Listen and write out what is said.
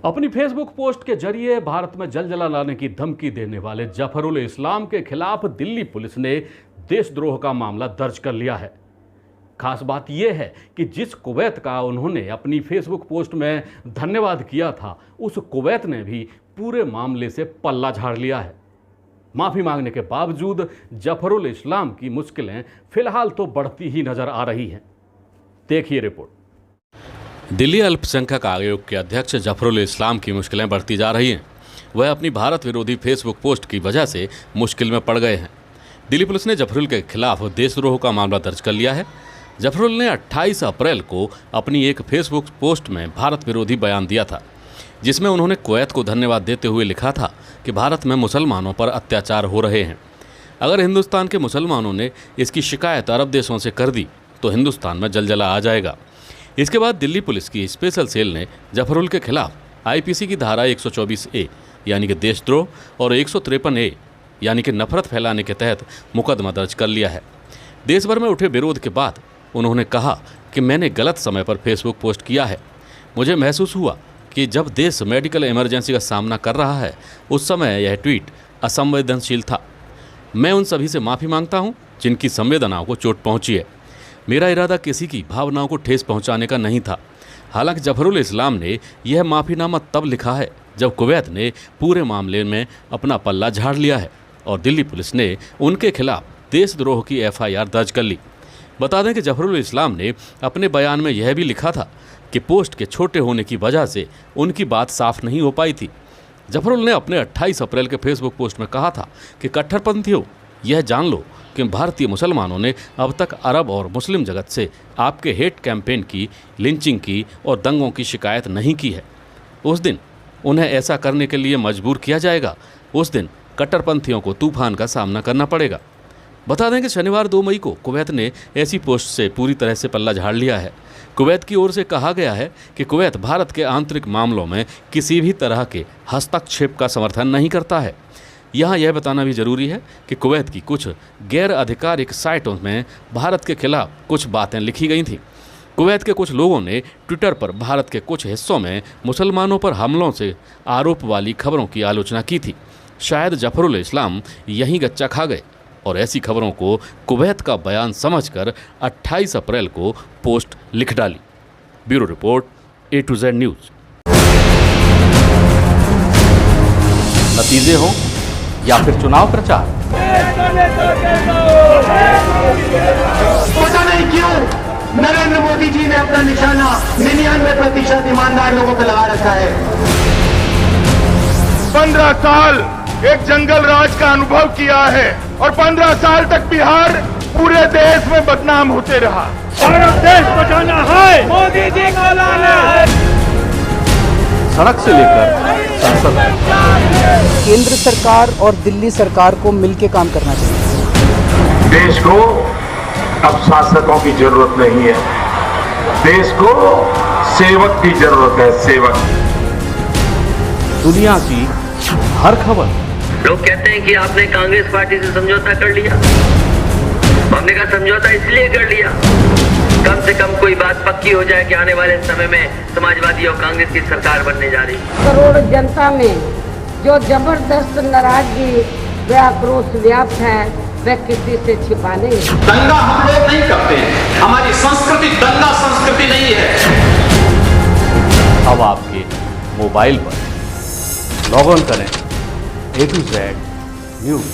अपनी Facebook post के जरिए भारत में जलजला लाने की धमकी देने वाले जफरुल इस्लाम के खिलाफ दिल्ली पुलिस ने देशद्रोह का मामला दर्ज कर लिया है। खास बात यह है कि जिस कुवैत का उन्होंने अपनी फेसबुक पोस्ट में धन्यवाद किया था, उस कुवैत ने भी पूरे मामले से पल्ला झाड़ लिया है। माफी मांगने के बावजूद जफरुल इस्लाम की मुश्किलें फिलहाल तो बढ़ती ही नजर आ रही हैं। देखिए रिपोर्ट। दिल्ली अल्पसंख्यक आयोग के अध्यक्ष जफरुल इस्लाम की मुश्किलें बढ़ती जा रही हैं। वह अपनी भारत विरोधी फेसबुक पोस्ट की वजह से मुश्किल में पड़ गए हैं। दिल्ली पुलिस ने जफरुल के खिलाफ देशद्रोह का मामला दर्ज कर लिया है। जफरुल ने 28 अप्रैल को अपनी एक फेसबुक पोस्ट में भारत विरोधी बयान दिया था, जिसमें उन्होंने कुवैत को धन्यवाद देते हुए लिखा था कि भारत में मुसलमानों पर अत्याचार हो रहे हैं। अगर हिंदुस्तान के मुसलमानों ने इसकी शिकायत अरब देशों से कर दी तो हिंदुस्तान में जलजला आ जाएगा। इसके बाद दिल्ली पुलिस की स्पेशल सेल ने जफरुल के खिलाफ आईपीसी की धारा 124A यानी कि देशद्रोह और 153A यानी कि नफरत फैलाने के तहत मुकदमा दर्ज कर लिया है। देश भर में उठे विरोध के बाद उन्होंने कहा कि मैंने गलत समय पर फेसबुक पोस्ट किया है। मुझे महसूस हुआ कि जब देश मेडिकल इमरजेंसी का सामना कर रहा है, उस समय यह ट्वीट असंवेदनशील था। मैं उन सभी से माफ़ी मांगता हूं जिनकी संवेदनाओं को चोट पहुंची है। मेरा इरादा किसी की भावनाओं को ठेस पहुंचाने का नहीं था। हालांकि जफरुल इस्लाम ने यह माफ़ीनामा तब लिखा है जब कुवैत ने पूरे मामले में अपना पल्ला झाड़ लिया है और दिल्ली पुलिस ने उनके खिलाफ देशद्रोह की FIR दर्ज कर ली। बता दें कि जफरुल इस्लाम ने अपने बयान में यह भी लिखा था कि पोस्ट के छोटे होने की वजह से उनकी बात साफ नहीं हो पाई थी। जफरुल ने अपने 28 अप्रैल के फेसबुक पोस्ट में कहा था कि कट्टरपंथियों, यह जान लो कि भारतीय मुसलमानों ने अब तक अरब और मुस्लिम जगत से आपके हेट कैंपेन की, लिंचिंग की और दंगों की शिकायत नहीं की है। उस दिन उन्हें ऐसा करने के लिए मजबूर किया जाएगा। उस दिन कट्टरपंथियों को तूफान का सामना करना पड़ेगा। बता दें कि शनिवार 2 मई को कुवैत ने ऐसी पोस्ट से पूरी तरह से पल्ला झाड़ लिया है। कुवैत की ओर से कहा गया है कि कुवैत भारत के आंतरिक मामलों में किसी भी तरह के हस्तक्षेप का समर्थन नहीं करता है। यहाँ यह बताना भी जरूरी है कि कुवैत की कुछ गैर आधिकारिक साइटों में भारत के खिलाफ कुछ बातें लिखी गई थीं। कुवैत के कुछ लोगों ने ट्विटर पर भारत के कुछ हिस्सों में मुसलमानों पर हमलों से आरोप वाली खबरों की आलोचना की थी। शायद जफरुल इस्लाम यहीं गच्चा खा गए और ऐसी खबरों को कुवैत का बयान समझकर 28 अप्रैल को पोस्ट लिख डाली। Bureau report, A to Z news. नतीजे हों या फिर चुनाव प्रचार, पता नहीं क्यों नरेंद्र मोदी जी ने अपना निशाना 99% ईमानदार लोगों पर लगा रखा है। 15 साल एक जंगल राज का अनुभव किया है और 15 साल तक बिहार पूरे देश में बदनाम होते रहा। भारत देश बचाना है, मोदी जी को लाना है। सड़क से लेकर संसद तक केंद्र सरकार और दिल्ली सरकार को मिलकर काम करना चाहिए। देश को अब शासकों की जरूरत नहीं है, देश को सेवक की जरूरत है। सेवक। दुनिया की हर खबर। लोग कहते हैं कि आपने कांग्रेस पार्टी से समझौता कर लिया। हमने कहा समझौता इसलिए कर लिया कम से कम कोई बात पक्की हो जाए कि आने वाले समय में समाजवादी और कांग्रेस की सरकार बनने जा रही है। करोड़ जनता में जो जबरदस्त नाराजगी व आक्रोश व्याप्त है, वह किसी से छिपा नहीं। दंगा हम लोग नहीं करते हैं, हमारी संस्कृति दंगा संस्कृति नहीं है। अब आपके मोबाइल पर लॉग ऑन करें A to Z न्यूज़।